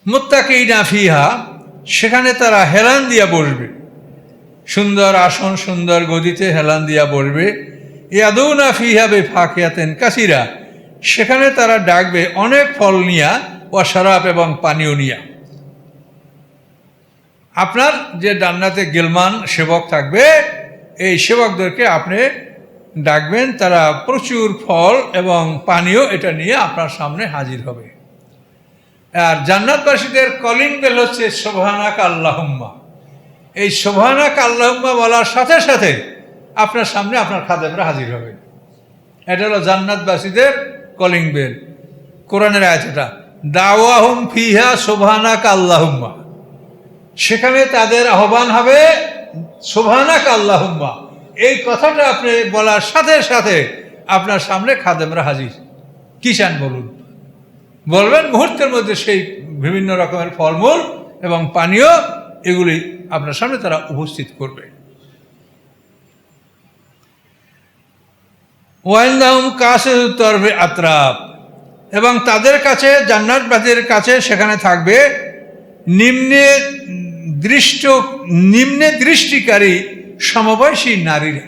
মুত্তাকিনা ফিহা, সেখানে তারা হেলান দিয়া বসবে, সুন্দর আসন সুন্দর গদিতে হেলান দিয়া বসবে। ইয়াদুনা ফিহা বিফাকিহাতিন কাসীরা, সেখানে তারা ডাকবে অনেক ফল নিয়া, ওয়া শারাব এবং পানীয় নিয়া। আপনার যে জান্নাতে গিলমান সেবক থাকবে, এই সেবকদেরকে আপনি ডাকবেন, তারা প্রচুর ফল এবং পানীয় এটা নিয়ে আপনার সামনে হাজির হবে। আর জান্নাতবাসীদের কলিং বেল হচ্ছে সুবহানাক আল্লাহুম্মা। এই সুবহানাক আল্লাহুম্মা বলার সাথে সাথে আপনার সামনে আপনার খাদেমরা হাজির হবে। এটা হলো জান্নাতবাসীদের কলিং বেল। কোরআনের আয়াত এটা, দাওয়াহুম ফিহা সুবহানাক আল্লাহুম্মা। সেখানে তাদের আহ্বান হবে সুবহানাক আল্লাহুম্মা। এই কথাটা আপনি বলার সাথে সাথে আপনার সামনে খাদেমরা হাজির। কি চান বলুন, বলবেন, মুহূর্তের মধ্যে সেই বিভিন্ন রকমের ফলমূল এবং পানীয় এগুলি আপনার সামনে তারা উপস্থিত করবে। ওয়াইন্দাহুম কাসিরুত তরফি আতরাব, এবং তাদের কাছে জান্নাতবাসীদের কাছে সেখানে থাকবে নিম্নে দৃষ্টিকারী সমবয়সী নারীরা,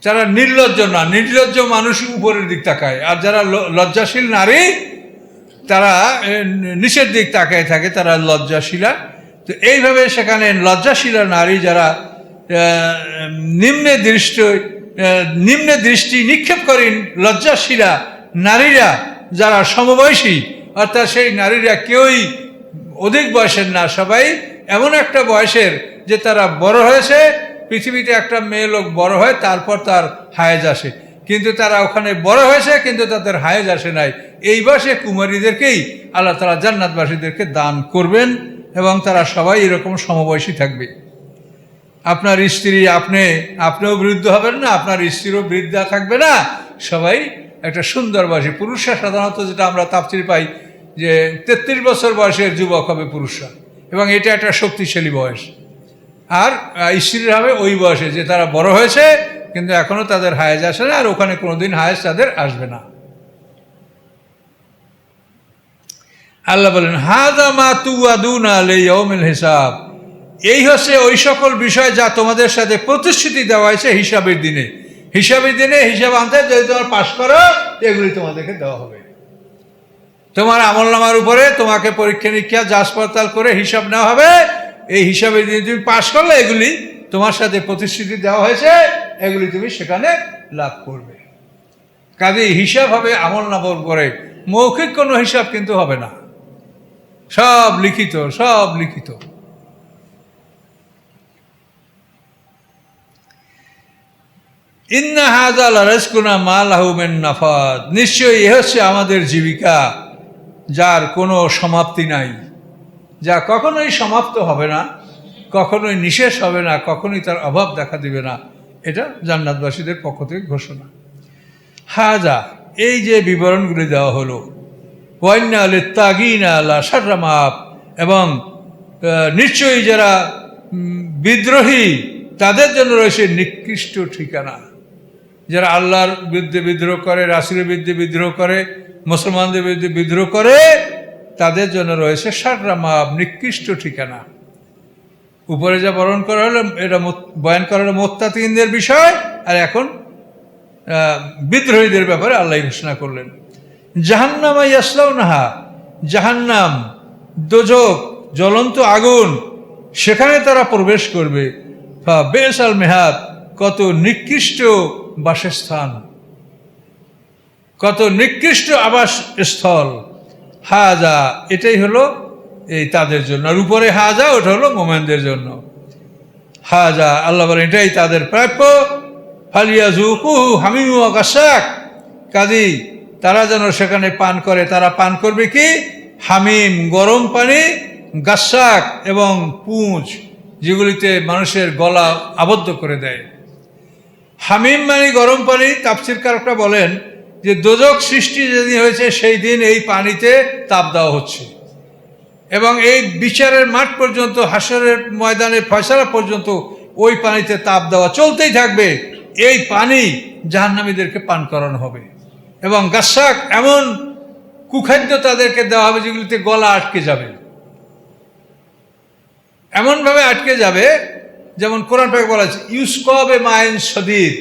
যারা নির্লজ্জ না। নির্লজ্জ মানুষ উপরের দিক তাকায়, আর যারা লজ্জাশীল নারী তারা নিচের দিক তাকায় থাকে, তারা লজ্জাশীলা। তো এইভাবে সেখানে লজ্জাশীলা নারী যারা নিম্নে দৃষ্টি নিক্ষেপ করেন, লজ্জাশীলা নারীরা যারা সমবয়সী, অর্থাৎ সেই নারীরা কেউই অধিক বয়সের না, সবাই এমন একটা বয়সের যে তারা বড় হয়েছে। পৃথিবীতে একটা মেয়ে লোক বড় হয়, তারপর তার হায়েজ আসে, কিন্তু তারা ওখানে বড় হয়েছে কিন্তু তাদের হায়েজ আসে নাই। এই বয়সে কুমারীদেরকেই আল্লাহ তাআলা জান্নাতবাসীদেরকে দান করবেন, এবং তারা সবাই এরকম সমবয়সী থাকবে। আপনার স্ত্রী, আপনিও বৃদ্ধ হবেন না, আপনার স্ত্রীও বৃদ্ধা থাকবে না, সবাই একটা সুন্দর বয়সী। পুরুষরা সাধারণত যেটা আমরা তাফসীর পাই যে 33 বছর বয়সের যুবক হবে পুরুষরা, এবং এটা একটা শক্তিশালী বয়স। আর স্ত্রীরা হবে ওই বয়সে যে তারা বড় হয়েছে কিন্তু এখনো তাদের হায়েজ আসে না, আর ওখানে কোনোদিন হায়েজ তাদের আসবে না। আল্লাহ বলেন, হাযা মা তুআদুনা লিয়াউমিল হিসাব, এই হচ্ছে ওই সকল বিষয় যা তোমাদের সাথে প্রতিশ্রুতি দেওয়া হয়েছে হিসাবের দিনে। হিসাবের দিনে হিসাব আনতে যদি তোমার পাশ করো, এগুলি তোমাদেরকে দেওয়া হবে। তোমার আমলনামার উপরে তোমাকে পরীক্ষা নিরীক্ষা যাচ পড়তাল করে হিসাব নেওয়া হবে। এই হিসাবের দিনে তুমি পাশ করলে এগুলি তোমার সাথে প্রতিশ্রুতি দেওয়া হয়েছে, এগুলি তুমি সেখানে লাভ করবে। কাজেই হিসাব হবে আমলনামার উপরে, মৌখিক কোনো হিসাব কিন্তু হবে না, সব লিখিত, সব লিখিত। ইন্না হাযা লারিজকুনা মা লাহু মিন নাফাদ, নিশ্চয়ই এ হচ্ছে আমাদের জীবিকা যার কোনো সমাপ্তি নাই, যা কখনোই সমাপ্ত হবে না, কখনোই নিঃশেষ হবে না, কখনোই তার অভাব দেখা দিবে না। এটা জান্নাতবাসীদের পক্ষ থেকে ঘোষণা। হাযা, এই যে বিবরণগুলি দেওয়া হলো, ওয়াইন্না লিত্তাগিনা লাশাররা মাআব, এবং নিশ্চয়ই যারা বিদ্রোহী তাদের জন্য রয়েছে নিকৃষ্ট ঠিকানা। যারা আল্লাহর বিরুদ্ধে বিদ্রোহ করে, রাসূলের বিরুদ্ধে বিদ্রোহ করে, মুসলমানদের বিরুদ্ধে বিদ্রোহ করে, তাদের জন্য রয়েছে শাররা মাআব, নিকৃষ্ট ঠিকানা। উপরে যা বর্ণন করা হলো, এটা বয়ান করা হলো মুত্তাকিনদের বিষয়, আর এখন বিদ্রোহীদের ব্যাপারে আল্লাহ ঘোষণা করলেন। জাহান্নামা ইয়াসলাউনাহা, জাহান্নাম, দোজখ, জ্বলন্ত আগুন, সেখানে তারা প্রবেশ করবে। ফাবিসাল মিহাদ, কত নিকৃষ্ট বাসস্থান, কত নিকৃষ্ট আবাস স্থল। হাযা, এটাই হলো এই তাদের জন্য, আর উপরে হাযা ওটা হলো মোমেনদের জন্য। হাযা, আল্লাহ বলেন এটাই তাদের প্রাপ্য। ফালিয়াযুকুহু হামিম ওয়া গাসসাক, কাজেই তারা যেন সেখানে পান করে। তারা পান করবে কি? হামিম, গরম পানি, গাসসাক এবং পুঁজ, যেগুলিতে মানুষের গলা আবদ্ধ করে দেয়। হামিম মানে গরম পানি। তাফসীরকাররা বলেন যে দোজখ সৃষ্টি যেদিন হয়েছে সেই দিন এই পানিতে তাপ দেওয়া হচ্ছে, এবং এই বিচারের মাঠ পর্যন্ত, হাসরের ময়দানে ফয়সালা পর্যন্ত ওই পানিতে তাপ দেওয়া চলতেই থাকবে। এই পানি জাহান্নামীদেরকে পান করানো হবে। এবং গাসসাক এমন কুখাদ্য তাদেরকে দেওয়া হবে, যেগুলিতে গলা আটকে যাবে, এমনভাবে আটকে যাবে যেমন কোরআন পাকে বলা আছে ইউসকবে মাইন সদিদ,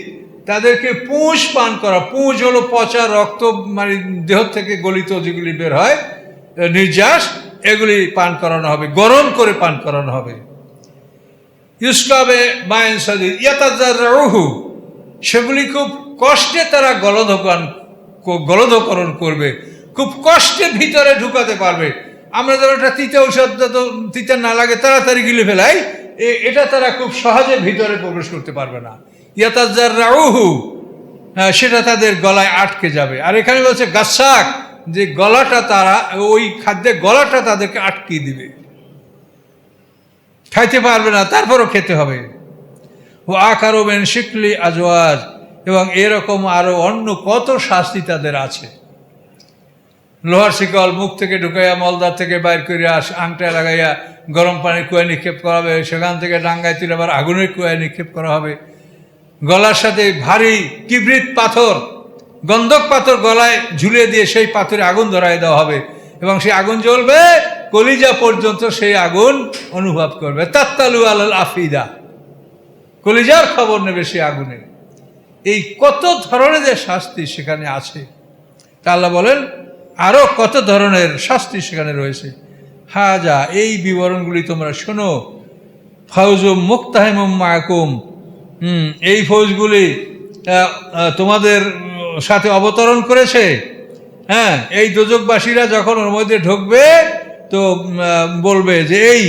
তাদেরকে পুঁজ পান করা। পুঁজ হলো পচা রক্ত, মানে দেহ থেকে গলিত যেগুলি বের হয় নির্যাস, এগুলি পান করানো হবে, গরম করে পান করানো হবে। ইউসকবে মাইন সদিদ ইয়াতাজাররুহু, সেগুলি খুব কষ্টে তারা গলধকরণ করবে, খুব কষ্টে ভিতরে ঢুকাতে পারবে। আমরা যেমন একটা তিতা ঔষধ তো তিতা না লাগে তাড়াতাড়ি গিলে ফেলাই, এটা তারা খুব সহজে ভিতরে প্রবেশ করতে পারবে না। ইয়াতাজাররুহু, সেটা তাদের গলায় আটকে যাবে। আর এখানে বলছে গাছাক, যে গলাটা তারা ওই খাদ্যের গলাটা তাদেরকে আটকিয়ে দিবে, খাইতে পারবে না, তারপরও খেতে হবে। ও আকারো মেন শিকলি আজওয়াজ, এবং এরকম আরো অন্য কত শাস্তি তাদের আছে। লোহার শিকল মুখ থেকে ঢুকাইয়া, মলদার থেকে বাইর করিয়া আংটা লাগাইয়া গরম পানির কুয়ায় নিক্ষেপ করা হবে, সেখান থেকে ডাঙ্গায় তুলে আবার আগুনের কুয়ায় নিক্ষেপ করা হবে। গলার সাথে ভারী কিবরিত পাথর, গন্ধক পাথর গলায় ঝুলিয়ে দিয়ে সেই পাথরে আগুন ধরাই দেওয়া হবে, এবং সেই আগুন জ্বলবে কলিজা পর্যন্ত, সেই আগুন অনুভব করবে। তাত্তালু আলাল আফিদা, কলিজার খবর নেবে সেই আগুনে। এই কত ধরনের যে শাস্তি সেখানে আছে, তা আল্লাহ বলেন আরো কত ধরনের শাস্তি সেখানে রয়েছে। হাজা, এই বিবরণগুলি তোমরা শোনো। ফাউজুম মুক্তাহিমুম মাকুম, এই ফৌজগুলি তোমাদের সাথে অবতরণ করেছে। হ্যাঁ, এই দোজকবাসীরা যখন ওর মধ্যে ঢুকবে তো বলবে যে এই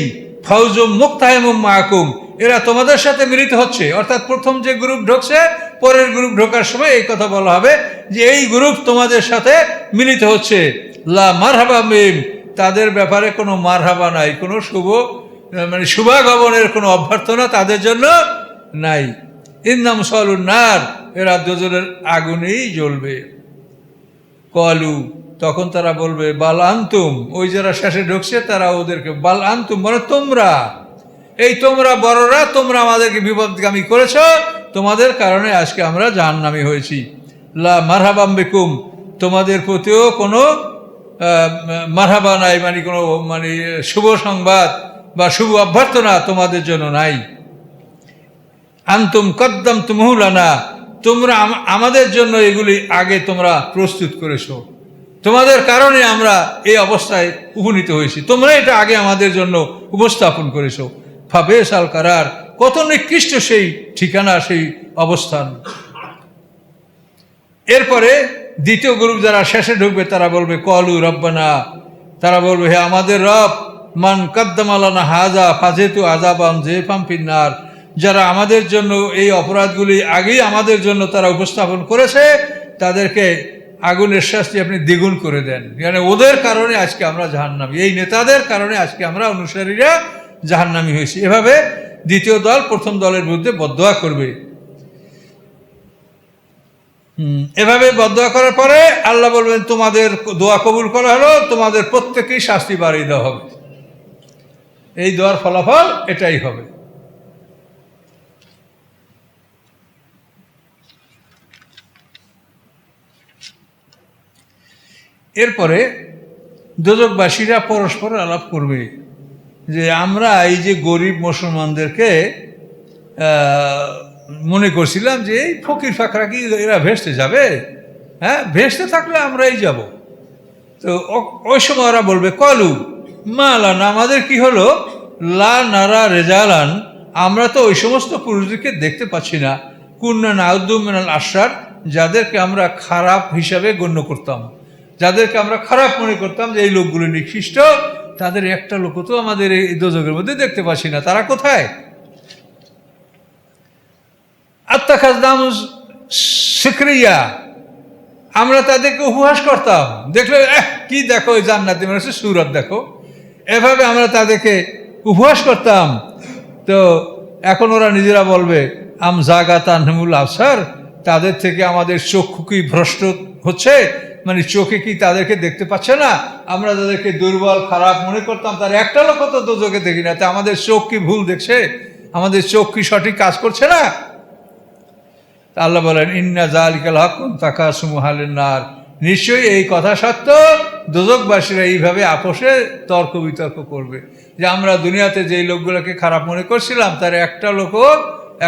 ফাউজুম মুক্তাহিমুম মাকুম, এরা তোমাদের সাথে মিলিত হচ্ছে। অর্থাৎ প্রথম যে গ্রুপ ঢুকছে, পরের গ্রুপ ঢোকার সময় এই কথা বলা হবে যে এই গ্রুপ তোমাদের সাথে মিলিত হচ্ছে। লা মারহাবা মিম, তাদের ব্যাপারে কোনো মারহাবা নাই, কোনো মানে শুভাগমনের কোনো অভ্যর্থনা তাদের জন্য নাই। ইন্নাম সালুন নার, এরা দোজখের আগুনেই জ্বলবে। কলু, তখন তারা বলবে বাল আনতুম, ওই যারা শেষে ঢুকছে তারা ওদেরকে বাল আনতুম, মানে তোমরা, এই তোমরা বড়রা, তোমরা আমাদেরকে বিপদগামী করেছ, তোমাদের কারণে আজকে আমরা জাহান্নামী হয়েছি। লা মারহাবাম বিকুম, তোমাদের প্রতিও কোনো মারহাবা নাই, মানে কোনো মানে শুভ সংবাদ বা শুভ অভ্যর্থনা তোমাদের জন্য নাই। আনতুম কদ্দামতুমহু লানা, তোমরা আমাদের জন্য এগুলি আগে তোমরা প্রস্তুত করেছো, তোমাদের কারণে আমরা এই অবস্থায় উপনীত হয়েছি, তোমরা এটা আগে আমাদের জন্য উপস্থাপন করেছো। ফাবেস আল কারার, কত নিকৃষ্ট সেই ঠিকানা, সেই অবস্থান। এরপরে দ্বিতীয় গ্রুপ যারা শেষে ঢুকবে তারা বলবে কলু রব্বানা, তারা বলবে হে আমাদের রব, মান কদ্দামালানা হাজা ফাজেতু আযাবাম জিফাম ফিন্নার, যারা আমাদের জন্য এই অপরাধগুলি আগেই আমাদের জন্য তারা উপস্থাপন করেছে, তাদেরকে আগুনের শাস্তি আপনি দ্বিগুণ করে দেন। মানে ওদের কারণে আজকে আমরা জাহান্নামী, এই নেতাদের কারণে আজকে আমরা অনুসারীরা জাহান্নামী হয়েছি। এভাবে দ্বিতীয় দল প্রথম দলের বিরুদ্ধে বদদোয়া করবে। এভাবে বদদোয়া করার পরে আল্লাহ বলবেন তোমাদের দোয়া কবুল করা হলো, তোমাদের প্রত্যেকেই শাস্তি বাড়িয়ে দেওয়া হবে। এই দোয়ার ফলাফল এটাই হবে। এরপরে দোজকবাসীরা পরস্পর আলাপ করবে যে আমরা এই যে গরিব মুসলমানদেরকে মনে করছিলাম যে এই ফকির ফাকরা কি এরা ভেস্তে যাবে, হ্যাঁ ভেস্তে থাকলে আমরাই যাব। তো ওই সময় ওরা বলবে কলু মালান, আমাদের কি হলো, লা নারা রেজালান, আমরা তো ওই সমস্ত পুরুষদেরকে দেখতে পাচ্ছি না, কুন্না নাউদ্দুম মিনাল আশরার, যাদেরকে আমরা খারাপ হিসাবে গণ্য করতাম, যাদেরকে আমরা খারাপ মনে করতাম যে এই লোকগুলো নিকৃষ্ট, তাদের একটা লোক তো আমাদের এই দোজখের মধ্যে দেখতে পাচ্ছি না, তারা কোথায়? আত্মাখাজদাম সিকরিয়া, আমরা তাদেরকে উপহাস করতাম, দেখলে কি দেখো জান্নাতি মানুষের সুরত দেখো, এভাবে আমরা তাদেরকে উপহাস করতাম। তো এখন ওরা নিজেরা বলবে আম জাগাতানহুমুল আবসার, তাদের থেকে আমাদের চক্ষু কি ভ্রষ্ট হচ্ছে, মানে চোখে কি তাদেরকে দেখতে পাচ্ছে না? আমরা তাদেরকে দুর্বল খারাপ মনে করতাম, তার একটা লোক তো দোজখে দেখি না, তা আমাদের চোখ কি ভুল দেখছে, আমাদের চোখ কি সঠিক কাজ করছে না? আল্লাহ বলেন ইন্না যালিকাল হাক্কুন তাকাসুমু আলান নার, নিশ্চয়ই এই কথা সত্য দোজকবাসীরা এইভাবে আপোষে তর্ক বিতর্ক করবে যে আমরা দুনিয়াতে যেই লোকগুলোকে খারাপ মনে করছিলাম তার একটা লোকও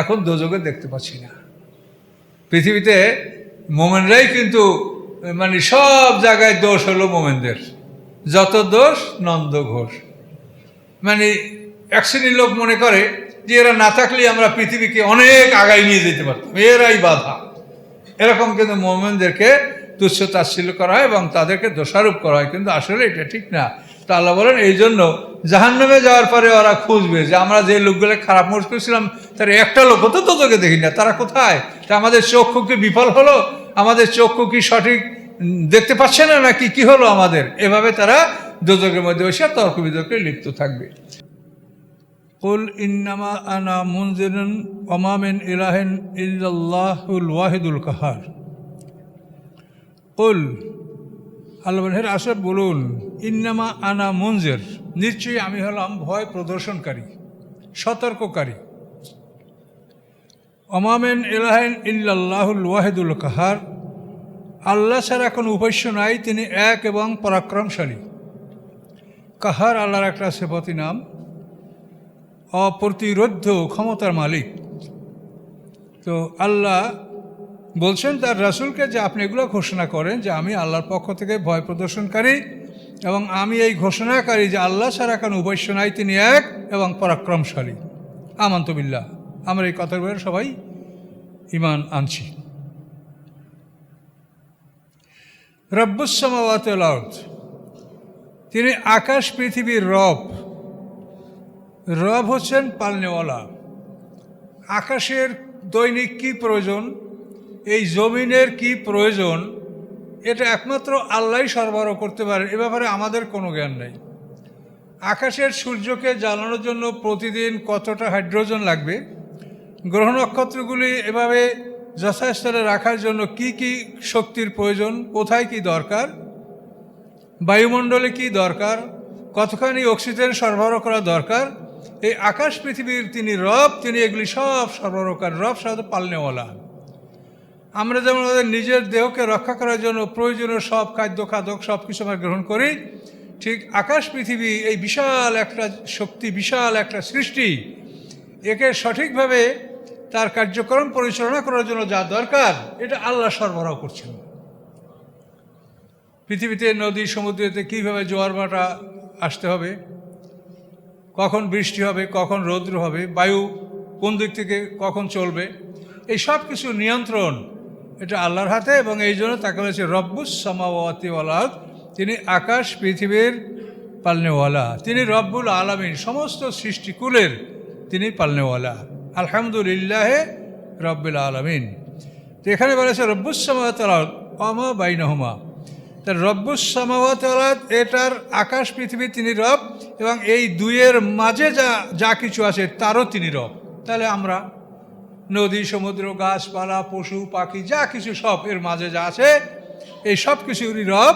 এখন দোজকে দেখতে পাচ্ছি না। পৃথিবীতে মোমেনরাই কিন্তু মানে সব জায়গায় দোষ হলো মোমেনদের, যত দোষ নন্দ ঘোষ। মানে এক শ্রেণীর লোক মনে করে যে এরা না থাকলে আমরা পৃথিবীকে অনেক আগায় নিয়ে যেতে পারতাম, এরাই বাধা। এরকম কিন্তু মোমেনদেরকে তুচ্ছ তাচ্ছিল্য করা হয় এবং তাদেরকে দোষারোপ করা হয়, কিন্তু আসলে এটা ঠিক না। তো আল্লাহ বলেন এই জন্য জাহান্নামে যাওয়ার পরে ওরা খুঁজবে যে আমরা যে লোকগুলো খারাপ মনে করছিলাম তার একটা লোক তো তোকে দেখি না, তারা কোথায়? তা আমাদের চক্ষু কি বিফল হলো? আমাদের চক্ষু কি সঠিক দেখতে পাচ্ছে না নাকি কি হলো আমাদের? এভাবে তারা দোজকের মধ্যে বসে তর্ক বিতর্কে লিপ্ত থাকবে। কুল ইন্নামা আনা মুনজিরুন ওয়া মা মিন ইলাহিন ইল্লাল্লাহুল ওয়াহিদুল কাহার। কুল, আল্লাহ বলেন, আসলে বলুন, ইন্নামা আনা মুনজির, নিশ্চয়ই আমি হলাম ভয় প্রদর্শনকারী, সতর্ককারী। ওয়া মা মিন ইলাহিন ইল্লাল্লাহুল ওয়াহিদুল কাহার, আল্লাহ ছাড়া কোনো উপাস্য নাই, তিনি এক এবং পরাক্রমশালী। কাহার আল্লাহর একটা সিফাতি নাম, অপ্রতিরোধ্য ক্ষমতার মালিক। তো আল্লাহ বলছেন তার রাসূলকে যে আপনি এগুলো ঘোষণা করেন যে আমি আল্লাহর পক্ষ থেকে ভয় প্রদর্শনকারী এবং আমি এই ঘোষণাকারী যে আল্লাহ ছাড়া কোনো উপাস্য নাই, তিনি এক এবং পরাক্রমশালী। আমানতু বিল্লাহ, আমরা এই কথার ব্যাপারে সবাই ঈমান আনছি। রব্বুস সামাওয়াতি ওয়াল আরদ, তিনি আকাশ পৃথিবীর রব। রব হচ্ছেন পালনেওয়ালা। আকাশের দৈনিক কি প্রয়োজন, এই জমিনের কি প্রয়োজন, এটা একমাত্র আল্লাহই সরবরাহ করতে পারে, এ ব্যাপারে আমাদের কোনো জ্ঞান নেই। আকাশের সূর্যকে জ্বালানোর জন্য প্রতিদিন কতটা হাইড্রোজেন লাগবে, গ্রহ নক্ষত্রগুলি এভাবে যথাস্থলে রাখার জন্য কি কি শক্তির প্রয়োজন, কোথায় কি দরকার, বায়ুমণ্ডলে কি দরকার, কতখানি অক্সিজেন সরবরাহ করা দরকার, এই আকাশ পৃথিবীর তিনি রব, তিনি এগুলি সব সরবরাহকারী। রব সাধারণত পালনেওয়ালা। আমরা যেমন আমাদের নিজের দেহকে রক্ষা করার জন্য প্রয়োজনীয় সব খাদ্য খাদক সব কিছু আমরা গ্রহণ করি, ঠিক আকাশ পৃথিবী এই বিশাল একটা শক্তি, বিশাল একটা সৃষ্টি, একে সঠিকভাবে তার কার্যক্রম পরিচালনা করার জন্য যা দরকার এটা আল্লাহ সরবরাহ করছেন। পৃথিবীতে নদী সমুদ্রেতে কীভাবে জোয়ার ভাটা আসতে হবে, কখন বৃষ্টি হবে, কখন রৌদ্র হবে, বায়ু কোন দিক থেকে কখন চলবে, এই সব কিছু নিয়ন্ত্রণ এটা আল্লাহর হাতে। এবং এই জন্য তাকে বলেছে রব্বুস সামাওয়াতি ওয়াল আরদ, তিনি আকাশ পৃথিবীর পালনেওয়ালা, তিনি রব্বুল আলামিন, সমস্ত সৃষ্টিকুলের তিনি পালনেওয়ালা। আলহামদুলিল্লাহে রব্বুল আলামিন। তো এখানে বলেছে রব্বুস সামাওয়াতি ওয়াল আরদ ওয়া মা বাইনাহুমা, তার রব্বুস সামাওয়াতি ওয়াল আরদ, এটার আকাশ পৃথিবী তিনি রব, এবং এই দুইয়ের মাঝে যা কিছু আছে তারও তিনি রব। তাহলে আমরা নদী সমুদ্র গাছপালা পশু পাখি যা কিছু সব এর মাঝে যা আছে এই সব কিছুরই রব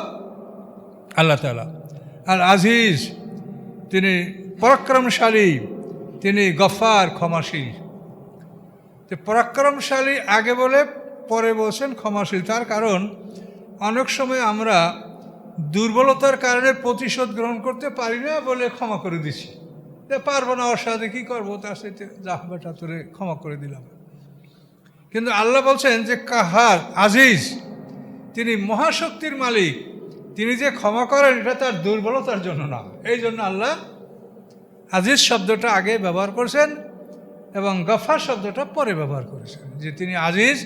আল্লাহ তাআলা। আর আজিজ, তিনি পরাক্রমশালী, তিনি গফার, ক্ষমাশীল। তো পরাক্রমশালী আগে বলে পরে বলছেন ক্ষমাশীল। তার কারণ অনেক সময় আমরা দুর্বলতার কারণে প্রতিশোধ গ্রহণ করতে পারি না বলে ক্ষমা করে দিছি, পারবো না, ওর সাথে কী করবো, তার সাথে যা বেটা তোরে ক্ষমা করে দিলাম। কিন্তু আল্লাহ বলছেন যে কাহার, আজিজ, তিনি মহাশক্তির মালিক, তিনি যে ক্ষমা করেন এটা তার দুর্বলতার জন্য না। এই জন্য আল্লাহ আজিজ শব্দটা আগে ব্যবহার করেছেন এবং গফার শব্দটা পরে ব্যবহার করেছেন, যে তিনি আজিজ,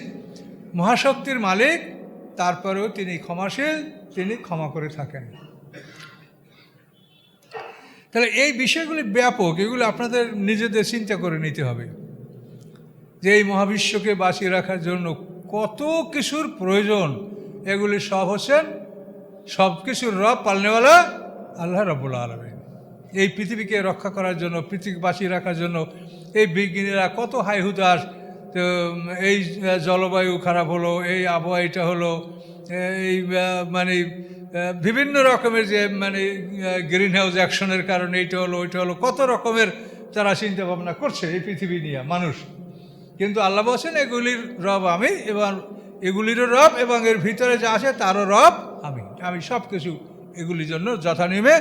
মহাশক্তির মালিক, তারপরেও তিনি ক্ষমাশীল, তিনি ক্ষমা করে থাকেন। তাহলে এই বিষয়গুলি ব্যাপক, এগুলো আপনাদের নিজেদের চিন্তা করে নিতে হবে যে এই মহাবিশ্বকে বাঁচিয়ে রাখার জন্য কত কিছুর প্রয়োজন। এগুলি সব হচ্ছেন সব কিছুর রব, পালনেওয়ালা আল্লাহ রাব্বুল আলামিন। এই পৃথিবীকে রক্ষা করার জন্য, পৃথিবী বাঁচিয়ে রাখার জন্য এই বিজ্ঞানীরা কত হাইহুদাস, তো এই জলবায়ু খারাপ হলো, এই আবহাওয়া এটা হলো, এই মানে বিভিন্ন রকমের যে মানে গ্রিন হাউস অ্যাকশনের কারণে এইটা হলো ওইটা হলো, কত রকমের তারা চিন্তা ভাবনা করছে এই পৃথিবী নিয়ে মানুষ। কিন্তু আল্লাহ বলছেন এগুলির রব আমি, এবং এগুলিরও রব এবং এর ভিতরে যা আছে তারও রব আমি। আমি সব কিছু এগুলির জন্য যথানিয়মে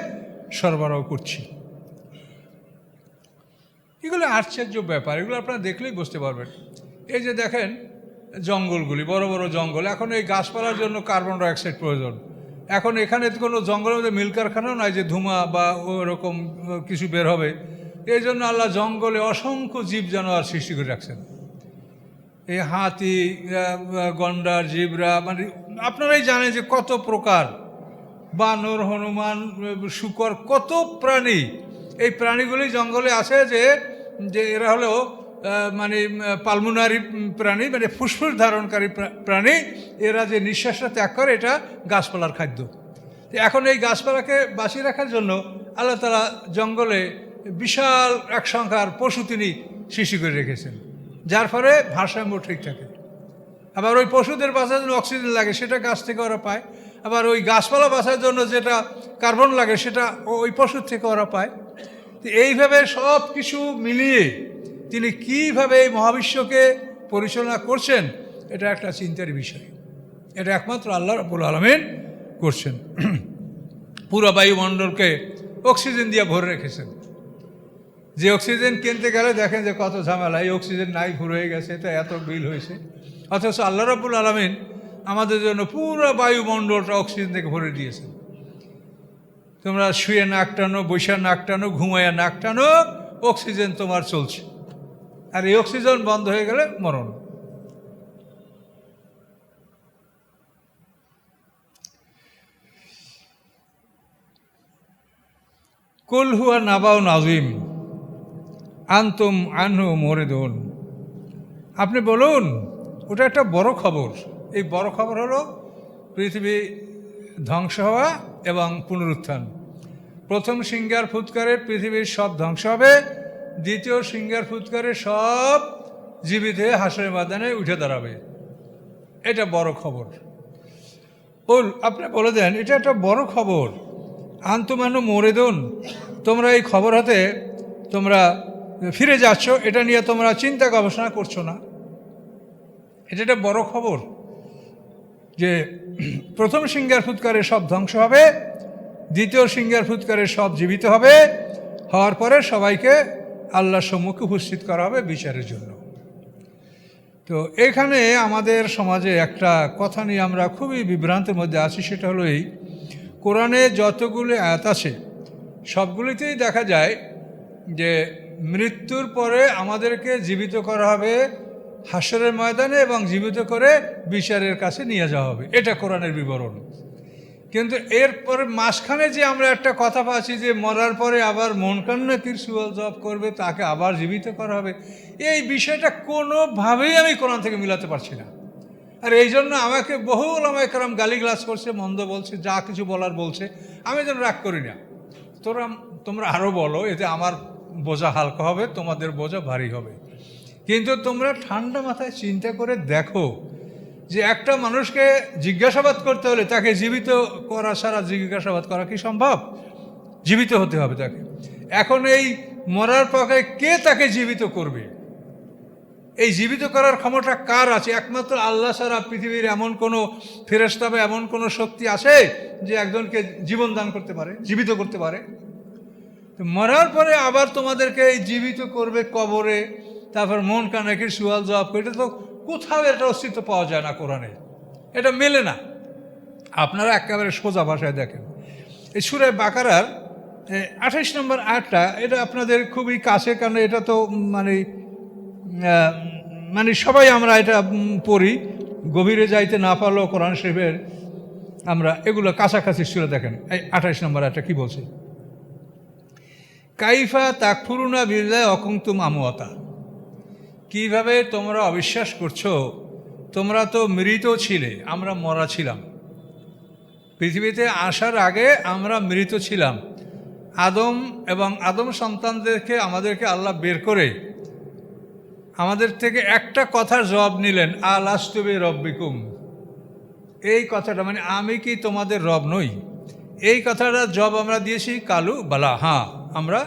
সরবরাহ করছি। এগুলো আশ্চর্য ব্যাপার, এগুলো আপনারা দেখলেই বুঝতে পারবেন। এই যে দেখেন জঙ্গলগুলি, বড় বড় জঙ্গল, এখন এই গাছপালার জন্য কার্বন ডাইঅক্সাইড প্রয়োজন। এখন এখানে কোনো জঙ্গলের মধ্যে মিল কারখানাও নাই যে ধুমা বা ওরকম কিছু বের হবে। এই জন্য আল্লাহ জঙ্গলে অসংখ্য জীব জানোয়ার সৃষ্টি করে রাখছেন। এই হাতি, গন্ডার, জিবরা, মানে আপনারাই জানেন যে কত প্রকার, বানর, হনুমান, শূকর, কত প্রাণী। এই প্রাণীগুলি জঙ্গলে আছে যে এরা হলো মানে পালমোনারি প্রাণী, মানে ফুসফুস ধারণকারী প্রাণী। এরা যে নিঃশ্বাসটা ত্যাগ করে এটা গাছপালার খাদ্য। এখন এই গাছপালাকে বাঁচিয়ে রাখার জন্য আল্লাহ তাআলা জঙ্গলে বিশাল এক সংখ্যার পশু তিনি সৃষ্টি করে রেখেছেন, যার ফলে ভারসাম্য ঠিক থাকে। আবার ওই পশুদের বাঁচার জন্য অক্সিজেন লাগে, সেটা গাছ থেকে ওরা পায়। আবার ওই গাছপালা বাঁচার জন্য যেটা কার্বন লাগে সেটা ওই পশুর থেকে ওরা পায়। তো এইভাবে সব কিছু মিলিয়ে তিনি কীভাবে এই মহাবিশ্বকে পরিচালনা করছেন, এটা একটা চিন্তার বিষয়। এটা একমাত্র আল্লাহ রাব্বুল আলামিন করছেন। পুরো বায়ুমণ্ডলকে অক্সিজেন দিয়ে ভরে রেখেছেন। যে অক্সিজেন কিনতে গেলে দেখেন যে কত ঝামেলা, এই অক্সিজেন নাই, ফুর হয়ে গেছে, তো এত বিল হয়েছে। অথচ আল্লাহ রাব্বুল আলামিন আমাদের জন্য পুরো বায়ুমণ্ডলটা অক্সিজেন থেকে ভরে দিয়েছেন। তোমরা শুয়ে নাক টানো, বৈশা নাক টানো, ঘুমাইয়া নাক টানো, অক্সিজেন তোমার চলছে। আর এই অক্সিজেন বন্ধ হয়ে গেলে মরণ। কুল হুয়া নাবাউন আযীম আনতুম আনহু মুরিদুন। আপনি বলুন ওটা একটা বড় খবর। এই বড় খবর হলো পৃথিবী ধ্বংস হওয়া এবং পুনরুত্থান। প্রথম সিঙ্গার ফুৎকারে পৃথিবীর সব ধ্বংস হবে, দ্বিতীয় সিঙ্গার ফুৎকারে সব জীবিত হয়ে হাসরের ময়দানে উঠে দাঁড়াবে। এটা বড় খবর। আপনি বলে দেন এটা একটা বড় খবর। আনতুমানু মুরিদুন, তোমরা এই খবর হতে তোমরা ফিরে যাচ্ছ, এটা নিয়ে তোমরা চিন্তা গবেষণা করছো না। এটা একটা বড় খবর যে প্রথম সিঙ্গার ফুৎকারে সব ধ্বংস হবে, দ্বিতীয় সিঙ্গার ফুৎকারে সব জীবিত হবে, হওয়ার পরে সবাইকে আল্লাহর সম্মুখে উপস্থিত করা হবে বিচারের জন্য। তো এখানে আমাদের সমাজে একটা কথা নিয়ে আমরা খুবই বিভ্রান্তের মধ্যে আছি। সেটা হলো এই, কোরআনে যতগুলি আয়াত আছে সবগুলিতেই দেখা যায় যে মৃত্যুর পরে আমাদেরকে জীবিত করা হবে হাসরের ময়দানে এবং জীবিত করে বিচারের কাছে নিয়ে যাওয়া হবে। এটা কোরআনের বিবরণ। কিন্তু এরপরে মাঝখানে যে আমরা একটা কথা পাচ্ছি যে মরার পরে আবার মনকান নাকির সুয়াল জবাব করবে, তাকে আবার জীবিত করা হবে, এই বিষয়টা কোনোভাবেই আমি কোরআন থেকে মিলাতে পারছি না। আর এই জন্য আমাকে বহু ওলামায়ে কেরাম গালিগালাজ করছে, মন্দ বলছে, যা কিছু বলার বলছে। আমি যেন রাগ করি না, তোমরা আরও বলো, এতে আমার বোঝা হালকা হবে, তোমাদের বোঝা ভারী হবে। কিন্তু তোমরা ঠান্ডা মাথায় চিন্তা করে দেখো যে একটা মানুষকে জিজ্ঞাসাবাদ করতে হলে তাকে জীবিত করা ছাড়া জিজ্ঞাসাবাদ করা কি সম্ভব? জীবিত হতে হবে তাকে। এখন এই মরার পরে কে তাকে জীবিত করবে? এই জীবিত করার ক্ষমতা কার আছে? একমাত্র আল্লাহ ছাড়া পৃথিবীর এমন কোনো ফেরেশতা বা এমন কোনো শক্তি আছে যে একজনকে জীবন দান করতে পারে, জীবিত করতে পারে? মরার পরে আবার তোমাদেরকে এই জীবিত করবে কবরে, তারপর মন কানাকির সুয়াল জবাব করে, এটা তো কোথাও এটা অস্তিত্ব পাওয়া যায় না কোরআনে, এটা মেলে না। আপনারা একেবারে সোজা ভাষায় দেখেন এই সূরা বাকারার 28 নম্বর আয়াতটা, এটা আপনাদের খুবই কাছে, কারণ এটা তো মানে সবাই আমরা এটা পড়ি, গভীরে যাইতে না পারলেও কোরআন শরীফের আমরা এগুলো কাছাকাছি সূরা দেখেন। এই 28 নম্বর আয়াতটা কি বলছে? কাইফা তাকফুরুনা বিল্লাহি ওয়া কুনতুম আমওয়াতা। কীভাবে তোমরা অবিশ্বাস করছো? তোমরা তো মৃত ছিলে, আমরা মরা ছিলাম। পৃথিবীতে আসার আগে আমরা মৃত ছিলাম। আদম এবং আদম সন্তানদেরকে আমাদেরকে আল্লাহ বের করে আমাদের থেকে একটা কথার জবাব নিলেন, আলাস্তু বিরব্বিকুম। এই কথাটা মানে আমি কি তোমাদের রব নই? এই কথাটার জবাব আমরা দিয়েছি কালু বালা, হ্যাঁ আমরা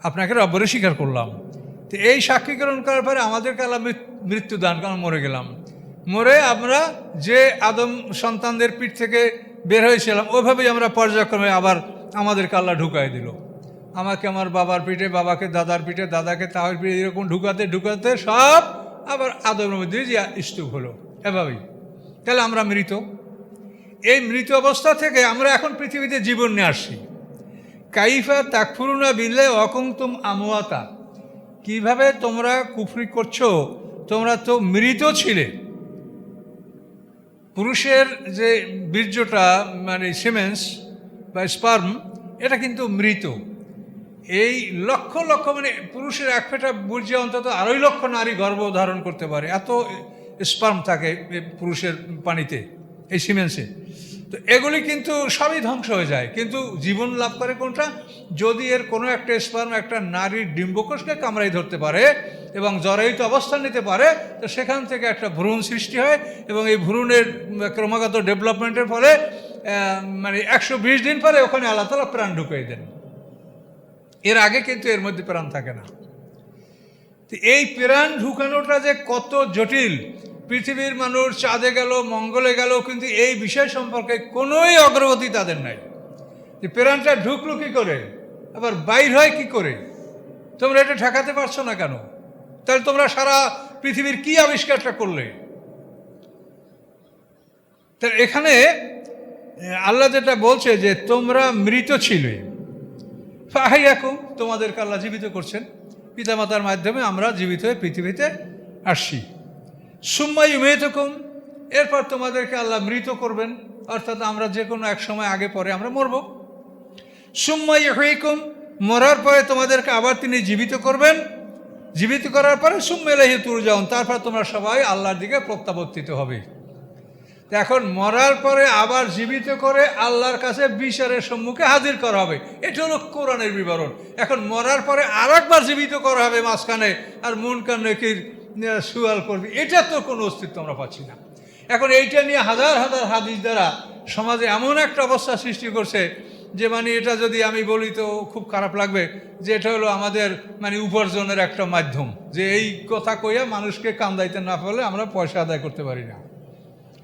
আপনাকে রব বলে স্বীকার করলাম। তো এই সাক্ষীকরণ করার পরে আমাদেরকে আল্লাহ মৃত্যু দান, কারণ মরে গেলাম। মরে আমরা যে আদম সন্তানদের পিঠ থেকে বের হয়েছিলাম, ওইভাবেই আমরা পর্যায়ক্রমে আবার আমাদেরকে আল্লাহ ঢুকাই দিল। আমাকে আমার বাবার পিঠে, বাবাকে দাদার পিঠে, দাদাকে তাহের পিঠে, এরকম ঢুকাতে ঢুকাতে সব আবার আদমের মধ্যে যে স্তূপ হলো, এভাবেই। তাহলে আমরা মৃত। এই মৃত অবস্থা থেকে আমরা এখন পৃথিবীতে জীবন নিয়ে আসছি। কাইফা তাকফুরুনা বিল্লাহি ওয়া কুনতুম আমওয়াতা, কিভাবে তোমরা কুফরি করছো, তোমরা তো মৃত ছিলে। পুরুষের যে বীর্যটা মানে সিমেন্স বা স্পার্ম, এটা কিন্তু মৃত। এই লক্ষ লক্ষ মানে পুরুষের এক ফোঁটা বীর্য অন্তত 2.5 লক্ষ নারী গর্ভ ধারণ করতে পারে, এত স্পার্ম থাকে পুরুষের পানিতে, এই সিমেন্সে। তো এগুলি কিন্তু সবই ধ্বংস হয়ে যায়, কিন্তু জীবন লাভ করে কোনটা? যদি এর কোনো একটা স্পার্ম একটা নারীর ডিম্বকোষকে কামড়াই ধরতে পারে এবং জরায়িত অবস্থান নিতে পারে, তো সেখান থেকে একটা ভ্রূণ সৃষ্টি হয় এবং এই ভ্রূণের ক্রমাগত ডেভেলপমেন্টের ফলে মানে 120 দিন পরে ওখানে আল্লাহ তাআলা প্রাণ ঢুকিয়ে দেন। এর আগে কিন্তু এর মধ্যে প্রাণ থাকে না। তো এই প্রাণ ঢুকানোটা যে কত জটিল, পৃথিবীর মানুষ চাঁদে গেল, মঙ্গলে গেল, কিন্তু এই বিষয় সম্পর্কে কোনোই অগ্রগতি তাদের নাই। যে প্রাণটা ঢুকলো কী করে, আবার বাইর হয় কি করে, তোমরা এটা ঠেকাতে পারছো না কেন? তাহলে তোমরা সারা পৃথিবীর কি আবিষ্কারটা করলে? তাহলে এখানে আল্লাহ যেটা বলছে যে তোমরা মৃত ছিলে, ফাহিয়াকুম, তোমাদেরকে আল্লাহ জীবিত করছেন। পিতামাতার মাধ্যমে আমরা জীবিত হয়ে পৃথিবীতে আসছি। সুম্মা ইউমীতুকুম, এরপর তোমাদেরকে আল্লাহ মৃত করবেন, অর্থাৎ আমরা যে কোনো এক সময় আগে পরে আমরা মরব। সুম্মা ইউহয়িকুম, মরার পরে তোমাদেরকে আবার তিনি জীবিত করবেন। জীবিত করার পরে সুম্মা ইলাইহি তুরজাউন, তারপর তোমরা সবাই আল্লাহর দিকে প্রত্যাবর্তিত হবে। এখন মরার পরে আবার জীবিত করে আল্লাহর কাছে বিচারের সম্মুখে হাজির করা হবে, এটা হলো কোরআনের বিবরণ। এখন মরার পরে আর একবার জীবিত করা হবে মাঝখানে, আর মুনকার নেকির সুয়াল করবে, এটা তো কোনো অস্তিত্ব আমরা পাচ্ছি না। এখন এইটা নিয়ে হাজার হাজার হাদিস দ্বারা সমাজে এমন একটা অবস্থা সৃষ্টি করছে যে মানে এটা যদি আমি বলি তো খুব খারাপ লাগবে, যে এটা হলো আমাদের মানে উপার্জনের একটা মাধ্যম, যে এই কথা কইয়া মানুষকে কান্দাইতে না পারলে আমরা পয়সা আদায় করতে পারি না।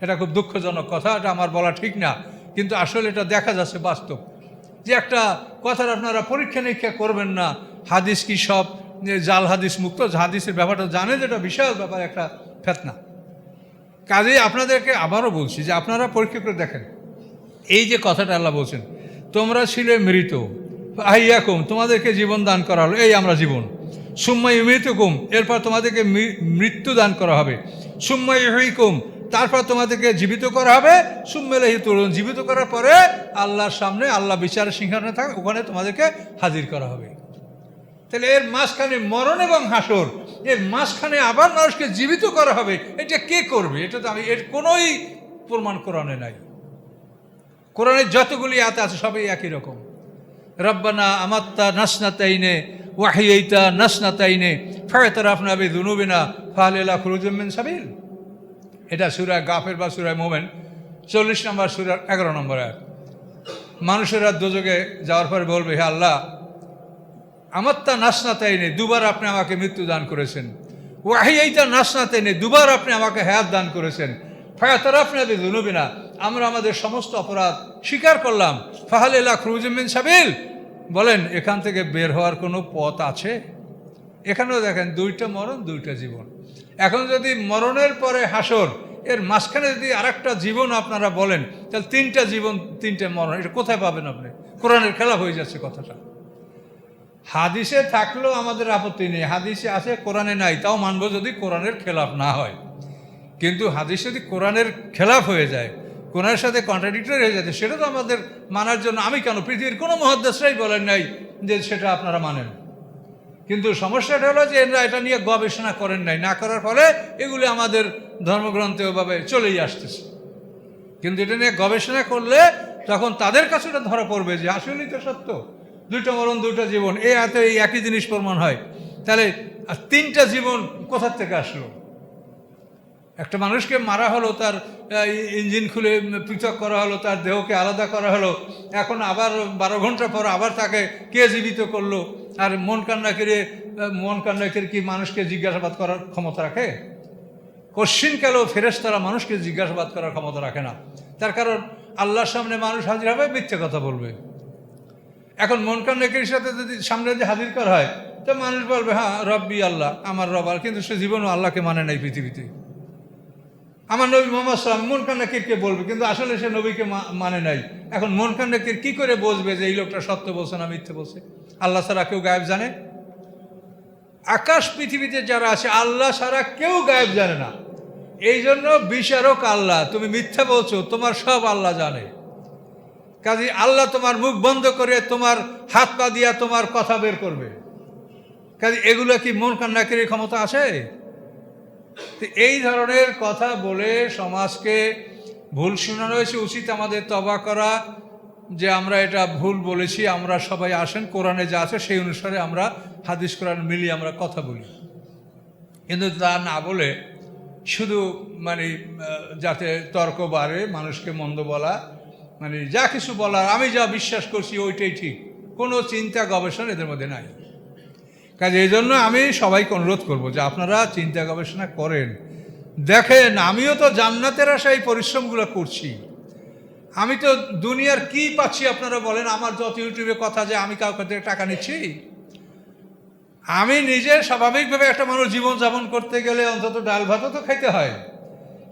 এটা খুব দুঃখজনক কথা, এটা আমার বলা ঠিক না, কিন্তু আসলে এটা দেখা যাচ্ছে বাস্তব। যে একটা কথার আপনারা পরীক্ষা নিরীক্ষা করবেন না, হাদিস কি সব জাল হাদিস মুক্ত, হাদিসের ব্যাপারটা জানে, যেটা বিশাল ব্যাপার, একটা ফেতনা। কাজেই আপনাদেরকে আবারও বলছি যে আপনারা পরীক্ষা করে দেখেন, এই যে কথাটা আল্লাহ বলছেন, তোমরা ছিলে মৃত, আহিয়াকুম, তোমাদেরকে জীবন দান করা হলো, এই আমরা জীবন। সুম্মা ইউমীতুকুম, এরপর তোমাদেরকে মৃত্যু দান করা হবে। সুম্মা ইউহয়িকুম, তারপর তোমাদেরকে জীবিত করা হবে। সুম্মা ইলাইহি তুরজাউন, জীবিত করার পরে আল্লাহর সামনে, আল্লাহ বিচারের সিংহাসনে থাকে, ওখানে তোমাদেরকে হাজির করা হবে। তাহলে এর মাঝখানে মরণ এবং হাসর, এর মাঝখানে আবার মানুষকে জীবিত করা হবে, এটা কে করবে? এটা তো এর কোনোই প্রমাণ কোরআনে নাই। কোরআনের যতগুলি আয়াত আছে সবই একই রকম। রব্বানা আমাত্তা নাসনাতাইনে ওয়াহিয়াইতা নাসনাতাইনে ফায়তারাফনা বিযুনুবিনা ফাহাল ইলা খুরুজিম মিন সাবিল। এটা সূরা গাফির বা সূরা মুমিন 40 নম্বর সূরার 11 নম্বর আয়াত। মানুষেরা দোজখে যাওয়ার পরে বলবে, হে আল্লাহ, আমাত্তা নাসনাতাইনে, দুবার আপনি আমাকে মৃত্যু দান করেছেন। ওয়াহিয়াইতা নাসনাতাইনে, দুবার আপনি আমাকে হায়াত দান করেছেন। ফায়তারাফনা বিযুনুবিনা, আমরা আমাদের সমস্ত অপরাধ স্বীকার করলাম। ফাহাল ইলা খুরুজিম মিন সাবিল, বলেন এখান থেকে বের হওয়ার কোনো পথ আছে? এখানেও দেখেন, 2টা মরণ 2টা জীবন। এখন যদি মরণের পরে হাসর, এর মাঝখানে যদি আরেকটা জীবন আপনারা বলেন, তাহলে 3টা জীবন 3টে মরণ, এটা কোথায় পাবেন আপনি? কোরআনের খেলাফ হয়ে যাচ্ছে কথাটা। হাদিসে থাকলেও আমাদের আপত্তি নেই, হাদিসে আছে, কোরআনে নাই, তাও মানবো যদি কোরআনের খেলাফ না হয়। কিন্তু হাদিস যদি কোরআনের খেলাফ হয়ে যায়, কোরআনের সাথে কন্ট্রাডিক্টরি হয়ে যাচ্ছে, সেটা তো আমাদের মানার জন্য আমি কেন, পৃথিবীর কোনো মুহাদ্দিসরাই বলেন নাই যে সেটা আপনারা মানেন। কিন্তু সমস্যাটা হলো যে এরা এটা নিয়ে গবেষণা করেন নাই, না করার ফলে এগুলি আমাদের ধর্মগ্রন্থে ওভাবে চলেই আসতেছে। কিন্তু এটা নিয়ে গবেষণা করলে তখন তাদের কাছে এটা ধরা পড়বে যে আসলেই তো সত্য, 2টা মরণ 2টা জীবন, এই হাতে এই একই জিনিস প্রমাণ হয়। তাহলে 3টা জীবন কোথার থেকে আসলো? একটা মানুষকে মারা হলো, তার ইঞ্জিন খুলে পৃথক করা হলো, তার দেহকে আলাদা করা হলো, এখন আবার 12 ঘন্টা পর আবার তাকে কে জীবিত করলো? আর মন কান্নাকের কি মানুষকে জিজ্ঞাসাবাদ করার ক্ষমতা রাখে? কশ্চিনকালেও ফেরেশতারা মানুষকে জিজ্ঞাসাবাদ করার ক্ষমতা রাখে না। তার কারণ আল্লাহর সামনে মানুষ হাজির হবে, মিথ্যে কথা বলবে। এখন মুনকার নেকির সাথে যদি সামনে যে হাজির করা হয়, তো মানুষ বলবে হ্যাঁ রব্বি আল্লাহ, আমার রব, আর কিন্তু সে জীবনও আল্লাহকে মানে নাই পৃথিবীতে। আমার নবী মোহাম্মদ সাল্লাম মুনকার নাকিরকে বলবে, কিন্তু আসলে সে নবীকে মানে নাই। এখন মুনকার নাকির কি করে বুঝবে যে এই লোকটা সত্য বলছে না মিথ্যে বলছে? আল্লাহ ছাড়া কেউ গায়েব জানে? আকাশ পৃথিবীতে যারা আছে আল্লাহ ছাড়া কেউ গায়েব জানে না। এই জন্য বিচারক আল্লাহ। তুমি মিথ্যা বলছো, তোমার সব আল্লাহ জানে। কাজে আল্লাহ তোমার মুখ বন্ধ করে তোমার হাত পা দিয়া তোমার কথা বের করবে। কাজে এগুলো কি মুনকার নাকিরের ক্ষমতা আছে? এই ধরনের কথা বলে সমাজকে ভুল শোনানো হয়েছে। উচিত আমাদের তওবা করা যে আমরা এটা ভুল বলেছি। আমরা সবাই আসেন, কোরআনে যা আছে সেই অনুসারে আমরা হাদিস কোরআন মিলিয়ে আমরা কথা বলি। কিন্তু তা না বলে শুধু মানে যাতে তর্ক বাড়ে, মানুষকে মন্দ বলা, মানে যা কিছু বলার আমি যা বিশ্বাস করছি ওইটাই ঠিক, কোনো চিন্তা গবেষণা এদের মধ্যে নাই। কাজে এই জন্য আমি সবাইকে অনুরোধ করব যে আপনারা চিন্তা গবেষণা করেন। দেখেন, আমিও তো জান্নাতের আশায় এই পরিশ্রমগুলো করছি। আমি তো দুনিয়ার কি পাচ্ছি আপনারা বলেন? আমার যত ইউটিউবে কথা যে আমি কাউকে থেকে টাকা নিচ্ছি। আমি নিজে স্বাভাবিকভাবে একটা মানুষ জীবনযাপন করতে গেলে অন্তত ডাল ভাতও তো খাইতে হয়।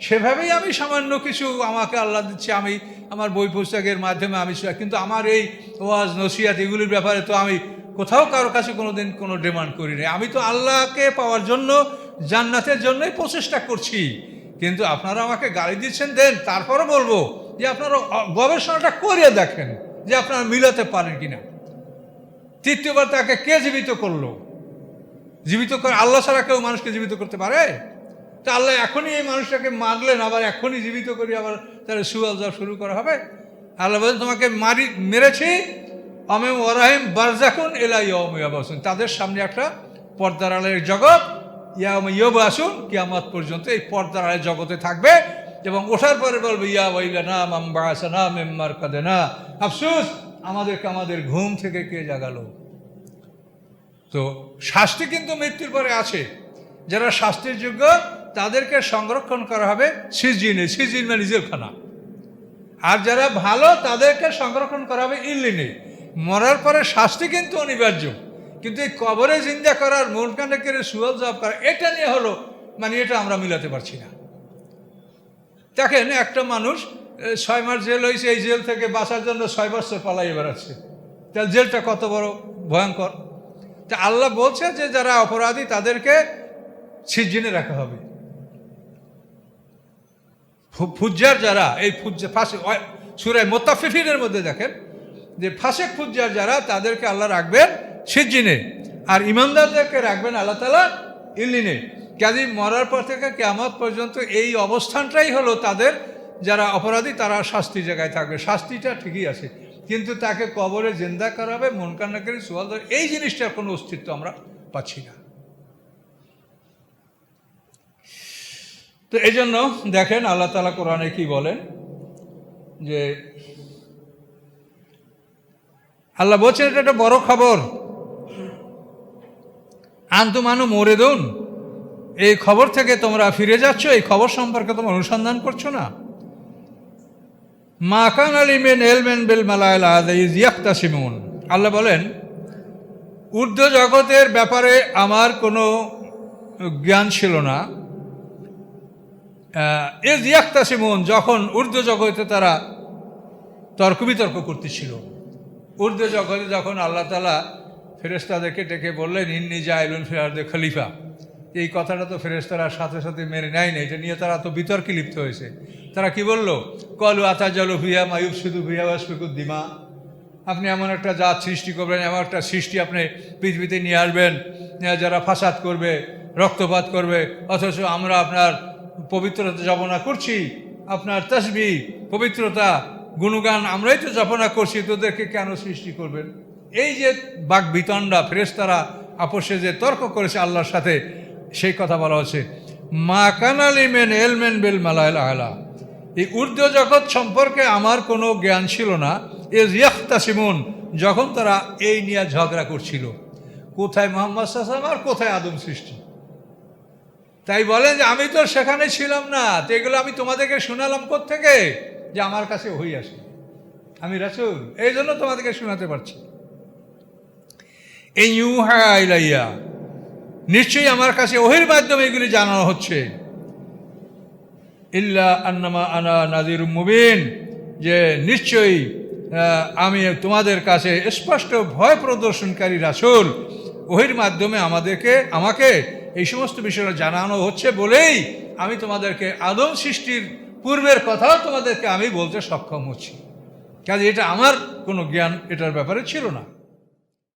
সেভাবেই আমি সামান্য কিছু আমাকে আল্লাহ দিচ্ছে, আমি আমার বই পুস্তকের মাধ্যমে আমি, কিন্তু আমার এই ওয়াজ নসিহাত এগুলির ব্যাপারে তো আমি কোথাও কারোর কাছে কোনোদিন কোনো ডিমান্ড করি নাই। আমি তো আল্লাহকে পাওয়ার জন্য, জান্নাতের জন্যই প্রচেষ্টা করছি। কিন্তু আপনারা আমাকে গালি দিচ্ছেন, দেন, তারপরও বলবো যে আপনারা গবেষণাটা করিয়ে দেখেন যে আপনারা মিলাতে পারেন কিনা। তৃতীয়বার তাকে কে জীবিত করলো? জীবিত করে আল্লাহ ছাড়া কেউ মানুষকে জীবিত করতে পারে? তা আল্লাহ এখনই এই মানুষটাকে মারলেন, আবার এখনই জীবিত করে আবার তাহলে সুয়াল জব শুরু করা হবে? আল্লাহ বলেন তোমাকে মেরেছি অমেম ওরাহিম বারজাকুন এলা ইয়াবাসুন, তাদের সামনে একটা পর্দার আড়ালের জগৎ, ইয়াবাসুন কিয়ামত পর্যন্ত এই পর্দার আড়ালের জগতে থাকবে। এবং ওঠার পরে বলবে ইয়া ওয়াইলানা মান বাআসানা মিন মারকাদিনা, আফসোস আমাদেরকে আমাদের ঘুম থেকে কে জাগালো। তো শাস্তি কিন্তু মৃত্যুর পরে আছে। যারা শাস্তির যোগ্য তাদেরকে সংরক্ষণ করা হবে সিজিনে, সিজিন মানে জেলখানা। আর যারা ভালো তাদেরকে সংরক্ষণ করা হবে ইল্লিনে। মরার পরে শাস্তি কিন্তু অনিবার্য, কিন্তু এই কবরে জিন্দা করার মুনকার নাকিরের সুয়াল জবাব করা, এটা নিয়ে হলো মানে এটা আমরা মিলাতে পারছি না। দেখেন, একটা মানুষ 6 মাস জেল হয়েছে, এই জেল থেকে বাঁচার জন্য 6 বছর পালাই বেড়াচ্ছে। তাহলে জেলটা কত বড় ভয়ঙ্কর। তা আল্লাহ বলছে যে যারা অপরাধী তাদেরকে সিজিনে রাখা হবে। ফুজ্জার যারা, এই সূরা মুত্তাফিফিনের মধ্যে দেখেন যে ফাসেক ফুজ্জার যারা, তাদেরকে আল্লাহ রাখবেন সিজিনে, আর ইমানদারদেরকে রাখবেন আল্লাহ তাআলা ইল্লিনে। কাজী মরার পর থেকে কিয়ামত পর্যন্ত এই অবস্থানটাই হলো তাদের, যারা অপরাধী তারা শাস্তি জায়গায় থাকবে। শাস্তিটা ঠিকই আছে, কিন্তু তাকে কবরে জিন্দা করা হবে, মুনকার নাকির সুয়াল, এই জিনিসটার কোনো অস্তিত্ব আমরা পাচ্ছি না। তো এই জন্য দেখেন আল্লাহ তাআলা কোরআনে কি বলেন, যে আল্লাহ বলছেন এটা একটা বড় খবর, আনতুমানু মুরিদুন, এই খবর থেকে তোমরা ফিরে যাচ্ছ, এই খবর সম্পর্কে তোমরা অনুসন্ধান করছো না। মা কানা লিমিন ইলমিন বিল মালাইল আযা ইয ইয়াখতাসিমুন, আল্লাহ বলেন ঊর্ধ্ব জগতের ব্যাপারে আমার কোনো জ্ঞান ছিল না। ইয ইয়াখতাসিমুন, যখন ঊর্ধ্ব জগতে তারা তর্ক বিতর্ক করতেছিল। ঊর্ধ্ব জগতে যখন আল্লাহ তাআলা ফেরেশতাদেরকে ডেকে বললেন ইন্নী জাইলুন ফিল আরদি খলিফা, এই কথাটা তো ফেরেশতারা সাথে সাথে মেনে নেয় না, এটা নিয়ে তারা তো বিতর্কে লিপ্ত হয়েছে। তারা কি বলল? কলু আতাজালু ফিহা মা ইউফসিদু ফিহা ওয়া ইয়াসফিকুদ দিমা, আপনি এমন একটা জাত সৃষ্টি করবেন, এমন একটা সৃষ্টি আপনি পৃথিবীতে নিয়ে আসবেন যারা ফাসাদ করবে, রক্তপাত করবে, অথচ আমরা আপনার পবিত্রতা যাপনা করছি, আপনার তাসবিহ পবিত্রতা গুণগান আমরাই তো যাপনা করছি, তোদেরকে কেন সৃষ্টি করবেন? এই যে বাক বিতণ্ডা, ফেরেশতারা আপোষে যে তর্ক করেছে আল্লাহর সাথে, সেই কথা বলা হচ্ছে মা কানা লিমিন ইলমিন বিল মালাইল আ'লা, এই ঊর্ধ্ব জগৎ সম্পর্কে আমার কোনো জ্ঞান ছিল না। ইয ইয়াখতাসিমুন, যখন তারা এই নিয়ে ঝগড়া করছিল, কোথায় মুহাম্মদ সাল্লাল্লাহু আলাইহি ওয়াসাল্লাম আর কোথায় আদম সৃষ্টি। তাই বলেন যে আমি তো সেখানে ছিলাম না, তো এগুলো আমি তোমাদেরকে শোনালাম কোত্থেকে? যে আমার কাছে ওহী আসে, আমি রাসূল, এই জন্য তোমাদেরকে শোনাতে পারছি। এই ইউহা ইলাইয়া, নিশ্চয়ই আমার কাছে ওহীর মাধ্যমে এগুলি জানানো হচ্ছে। ইল্লা আন্নামা আনা নাযিরুম মুবিন, যে নিশ্চয়ই আমি তোমাদের কাছে স্পষ্ট ভয় প্রদর্শনকারী রাসূল। ওহীর মাধ্যমে আমাকে এই সমস্ত বিষয় জানানো হচ্ছে বলেই আমি তোমাদেরকে আদম সৃষ্টির পূর্বের কথাও তোমাদেরকে আমি বলতে সক্ষম হচ্ছি। কাজে এটা আমার কোনো জ্ঞান এটার ব্যাপারে ছিল না।